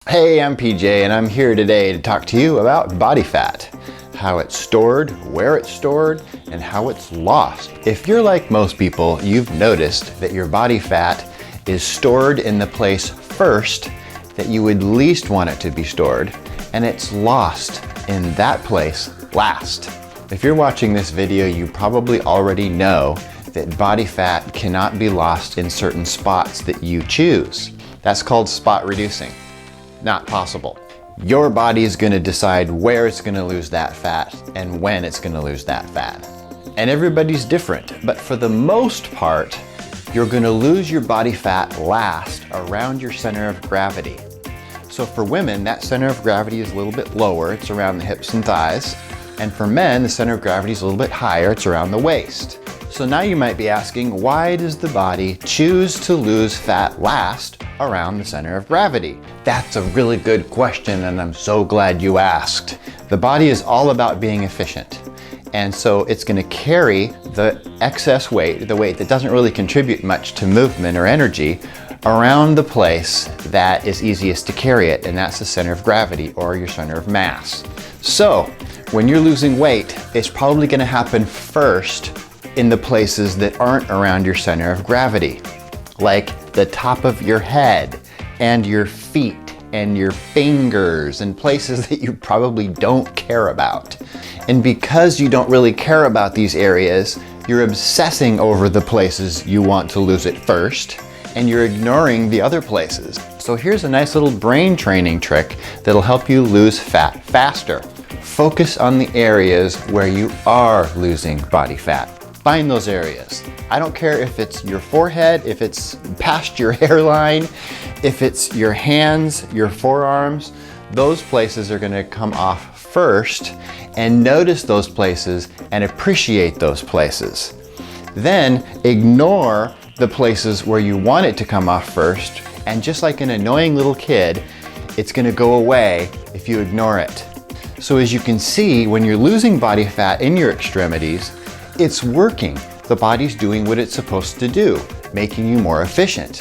Hey, I'm PJ and I'm here today to talk to you about body fat. How it's stored, where it's stored, and how it's lost. If you're like most people, you've noticed that your body fat is stored in the place first that you would least want it to be stored, and it's lost in that place last. If you're watching this video, you probably already know that body fat cannot be lost in certain spots that you choose. That's called spot reducing. Not possible. Your body is going to decide where it's going to lose that fat and when it's going to lose that fat. And everybody's different, but for the most part, you're going to lose your body fat last around your center of gravity. So for women, that center of gravity is a little bit lower. It's around the hips and thighs. And for men, the center of gravity is a little bit higher. It's around the waist. So now you might be asking, why does the body choose to lose fat last around the center of gravity? That's a really good question, and I'm so glad you asked. The body is all about being efficient. And so it's going to carry the excess weight, the weight that doesn't really contribute much to movement or energy, around the place that is easiest to carry it, and that's the center of gravity or your center of mass. So when you're losing weight, it's probably going to happen first in the places that aren't around your center of gravity, like the top of your head and your feet and your fingers and places that you probably don't care about. And because you don't really care about these areas, you're obsessing over the places you want to lose it first, and you're ignoring the other places. So here's a nice little brain training trick that'll help you lose fat faster. Focus on the areas where you are losing body fat. Find those areas. I don't care if it's your forehead, if it's past your hairline, if it's your hands, your forearms. Those places are going to come off first, and notice those places and appreciate those places. Then ignore the places where you want it to come off first, and just like an annoying little kid, it's going to go away if you ignore it. So as you can see, when you're losing body fat in your extremities, it's working. The body's doing what it's supposed to do, making you more efficient.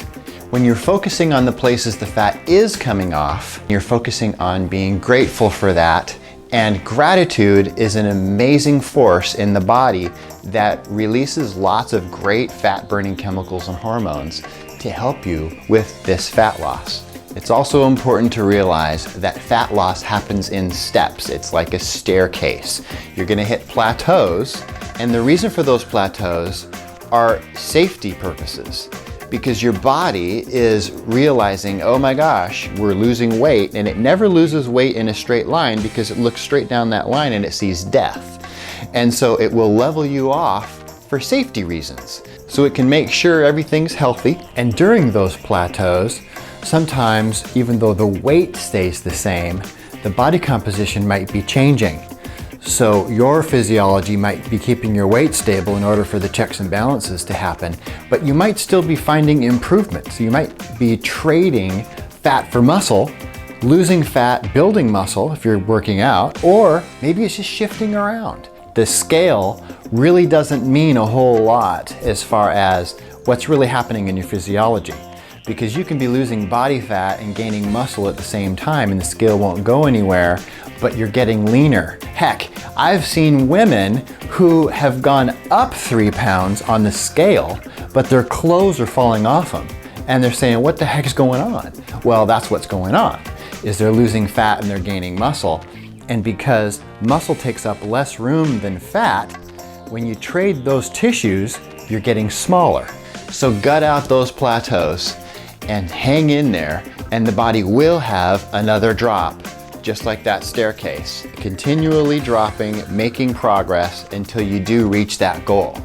When you're focusing on the places the fat is coming off, you're focusing on being grateful for that. And gratitude is an amazing force in the body that releases lots of great fat-burning chemicals and hormones to help you with this fat loss. It's also important to realize that fat loss happens in steps. It's like a staircase. You're going to hit plateaus, and the reason for those plateaus are safety purposes, because your body is realizing, oh my gosh, we're losing weight, and it never loses weight in a straight line because it looks straight down that line and it sees death. And so it will level you off for safety reasons. So it can make sure everything's healthy. And during those plateaus, sometimes even though the weight stays the same, the body composition might be changing. So your physiology might be keeping your weight stable in order for the checks and balances to happen, but you might still be finding improvements. You might be trading fat for muscle, losing fat, building muscle if you're working out, or maybe it's just shifting around. The scale really doesn't mean a whole lot as far as what's really happening in your physiology, because you can be losing body fat and gaining muscle at the same time and the scale won't go anywhere, but you're getting leaner. Heck, I've seen women who have gone up 3 pounds on the scale, but their clothes are falling off them. And they're saying, what the heck is going on? Well, that's what's going on, is they're losing fat and they're gaining muscle. And because muscle takes up less room than fat, when you trade those tissues, you're getting smaller. So gut out those plateaus and hang in there, and the body will have another drop, just like that staircase, continually dropping, making progress until you do reach that goal.